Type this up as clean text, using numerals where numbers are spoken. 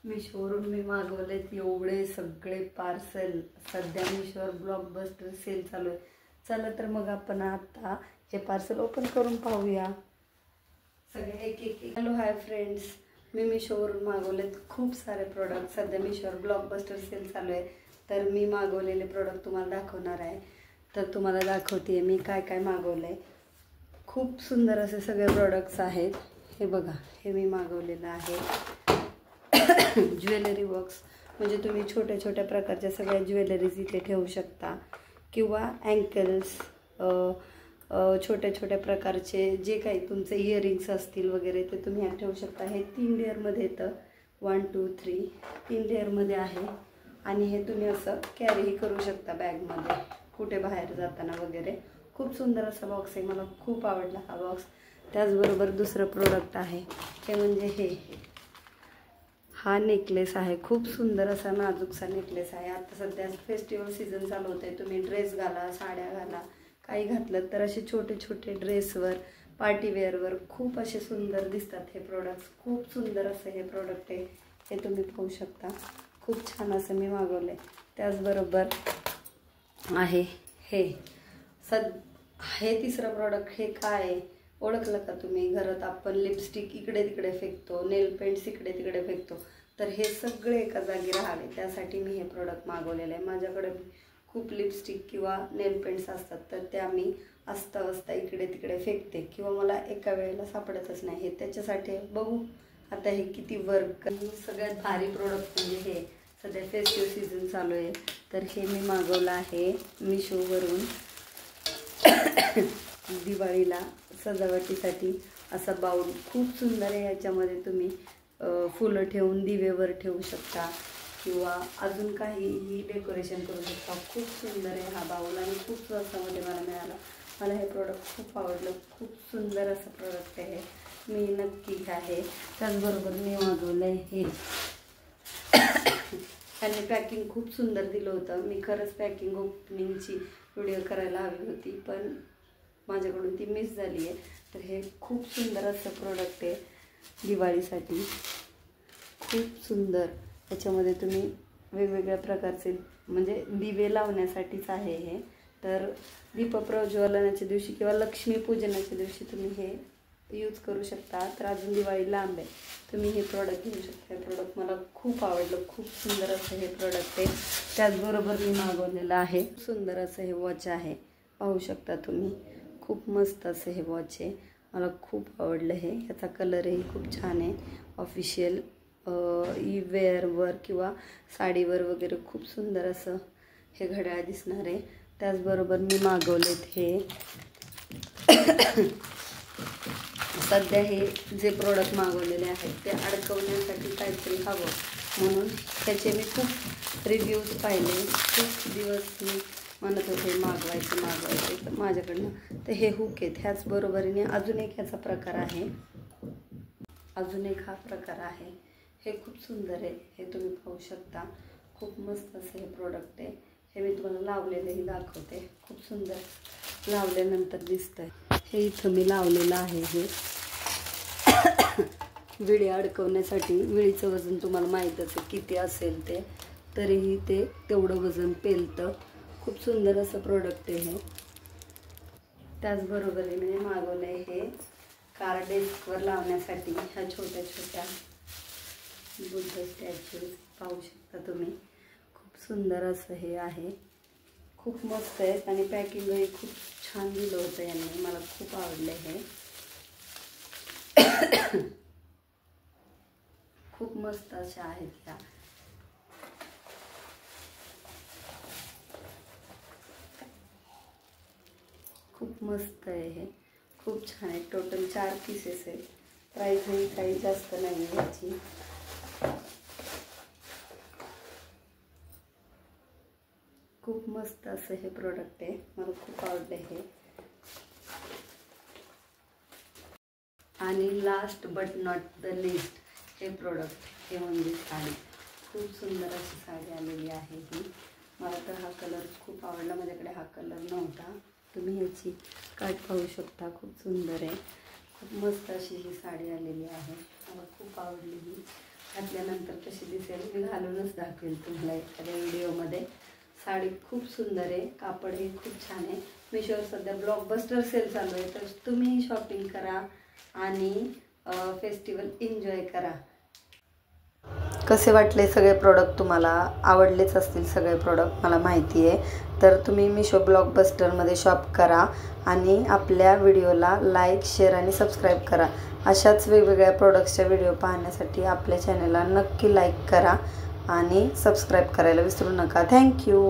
मिशोवरून मी मागवलेत एवढे सगळे पार्सल. सध्या मिशोवर ब्लॉकबस्टर सेल चालू आहे. चला तर मग आपण आता हे पार्सल ओपन करून पाहूया सगळे एक एक. हॅलो हाय फ्रेंड्स, मी मिशोवरून मागवलेत खूप सारे प्रोडक्ट. सध्या मिशोवर ब्लॉकबस्टर सेल चालू आहे, तर मी मागवलेले प्रोडक्ट तुम्हाला दाखवणार आहे. तर तुम्हाला दाखवते मी काय काय मागवलं आहे. खूप सुंदर असे सगळे प्रोडक्ट्स आहेत. हे बघा, हे मी मागवलेलं आहे. ज्वेलरी बॉक्स, म्हणजे तुम्ही छोट्या छोट्या प्रकारच्या सगळ्या ज्वेलरीज इथे ठेवू शकता, किंवा अँकल्स, छोट्या छोट्या प्रकारचे जे काही तुमचे इयरिंग्स असतील वगैरे ते तुम्ही ह्यात ठेवू शकता. हे 3 लेअरमध्ये येतं. 1 2 3 3 लेअरमध्ये आहे. आणि हे तुम्ही असं कॅरीही करू शकता बॅगमध्ये कुठे बाहेर जाताना वगैरे. खूप सुंदर असा बॉक्स आहे, मला खूप आवडला हा बॉक्स. त्याचबरोबर दुसरं प्रोडक्ट आहे ते म्हणजे हा नेकलेस आहे. खूप सुंदर असा नाजूकसा नेकलेस आहे. आता सध्या फेस्टिवल सीझन चालू होते. तुम्ही ड्रेस घाला, साड्या घाला, काही घातलं तर असे छोटे छोटे ड्रेसवर, पार्टीवेअरवर खूप असे सुंदर दिसतात हे प्रोडक्ट्स. खूप सुंदर असं हे प्रोडक्ट आहे, हे तुम्ही पाहू शकता. खूप छान असं मी मागवलं आहे. त्याचबरोबर आहे हे तिसरं प्रोडक्ट. हे काय आहे ओळखलं का तुम्ही? घरात आपण लिपस्टिक इकडे तिकडे फेकतो, नेल पेंट्स इकडे तिकडे फेकतो, तर हे सगळे एका जागी राहावे त्यासाठी मी हे प्रोडक्ट मागवलेलं आहे. माझ्याकडे खूप लिपस्टिक किंवा नेल पेंट्स असतात, तर त्या मी अस्तावस्ता इकडे तिकडे फेकते किंवा मला एका वेळेला सापडतच नाही. हे त्याच्यासाठी बघू आता हे किती वर्क. सगळ्यात भारी प्रोडक्ट म्हणजे हे सध्या फेस्टिव्ह सीझन चालू आहे, तर हे मी मागवलं आहे मिशोवरून. दिवाळीला सजावटीसाठी असा बाऊल खूप सुंदर आहे. याच्यामध्ये तुम्ही फुलं ठेवून दिवेवर ठेवू शकता किंवा अजून काहीही डेकोरेशन करू शकता. खूप सुंदर आहे हा बाऊल आणि खूप स्वस्तामध्ये मला मिळाला. मला हे प्रोडक्ट खूप आवडलं. खूप सुंदर असं प्रोडक्ट आहे, मी नक्की आहे. त्याचबरोबर मी मागवलं आहे त्यांनी पॅकिंग खूप सुंदर दिलं होतं. मी खरंच पॅकिंग ओपनिंगची व्हिडिओ करायला हवी होती, पण माझ्याकडून ती मिस झाली आहे. तर हे खूप सुंदर असं प्रोडक्ट आहे दिवाळीसाठी. खूप सुंदर. त्याच्यामध्ये तुम्ही वेगवेगळ्या प्रकारचे म्हणजे दिवे लावण्यासाठीच आहे हे. तर दीपप्रज्वलनाच्या दिवशी किंवा लक्ष्मीपूजनाच्या दिवशी तुम्ही हे यूज करू शकता. तर अजून दिवाळी लांब आहे, तुम्ही हे प्रोडक्ट घेऊ शकता. हे प्रोडक्ट मला खूप आवडलं. खूप सुंदर असं हे प्रोडक्ट आहे. त्याचबरोबर मी मागवलेलं आहे सुंदर असं हे वॉच आहे, पाहू शकता तुम्ही. खूप मस्त असं हे वॉच आहे, मला खूप आवडलं हे. ह्याचा कलरही खूप छान आहे. ऑफिशियल वेअरवर किंवा साडीवर वगैरे खूप सुंदर असं हे घड्याळ दिसणार आहे. त्याचबरोबर मी मागवलेत हे सध्या हे जे प्रोडक्ट मागवलेले आहेत ते अडकवण्यासाठी काहीतरी हवं म्हणून त्याचे मी खूप रिव्ह्यूज पाहिले. खूप दिवस मी म्हणत होते मागवायचे तर माझ्याकडनं तर हे हुक आहेत. ह्याचबरोबरीने अजून एक ह्याचा प्रकार आहे, अजून एक हा प्रकार आहे. हे खूप सुंदर आहे, हे तुम्ही पाहू शकता. खूप मस्त असं हे प्रोडक्ट आहे. हे मी तुम्हाला लावलेलंही दाखवते. खूप सुंदर लावल्यानंतर दिसतंय. हे इथं मी लावलेलं आहे. हे विळी अडकवण्यासाठी. विळीचं वजन तुम्हाला माहीतच आहे किती असेल ते, तरीही ते तेवढं वजन पेलतं. खूप सुंदर असं प्रोडक्ट आहे हे. त्याचबरोबरीने मागवलं आहे हे कार डेस्कवर लावण्यासाठी. ह्या छोट्या छोट्या बुद्ध स्टॅच्यूज पाहू शकता तुम्ही. खूप सुंदर असं हे आहे. खूप मस्त आहेत आणि पॅकिंगही खूप छान दिलं होतं यांनी. मला खूप आवडलं हे. खूप मस्त अशा आहेत ह्या. खूप मस्त आहे हे. खूप छान आहे. टोटल 4 पीसेस आहेत. प्राईसही काही जास्त नाही याची. खूप मस्त असं हे प्रोडक्ट आहे, मला खूप आवडलं हे. आणि last but not the list हे प्रोडक्ट, हे म्हणजे साडी. खूप सुंदर अशी साडी आलेली आहे ही. मला तर हा कलर खूप आवडला. माझ्याकडे हा कलर नव्हता. तुम्ही ह्याची काठ पाहू शकता. खूप सुंदर आहे. खूप मस्त अशी ही साडी आलेली आहे. मला खूप आवडली ही. घातल्यानंतर कशी दिसेल मी घालूनच दाखवेल तुम्हाला एखाद्या व्हिडिओमध्ये. साडी खूप सुंदर आहे, कापड हे खूप छान आहे. मीशोवर सध्या ब्लॉकबस्टर सेल चालू आहे, तर तुम्ही शॉपिंग करा आणि फेस्टिवल एन्जॉय करा. कसे वाटले सगळे प्रोडक्ट? तुम्हाला आवडलेच असतील सगळे प्रोडक्ट मला माहिती आहे. तर तुम्ही मीशो ब्लॉकबस्टरमध्ये शॉप करा आणि आपल्या व्हिडिओला लाईक, शेअर आणि सबस्क्राईब करा. अशाच वेगवेगळ्या प्रोडक्ट्सच्या व्हिडिओ पाहण्यासाठी आपल्या चॅनलला नक्की लाईक करा आणि सबस्क्राईब करायला विसरू नका. थँक्यू.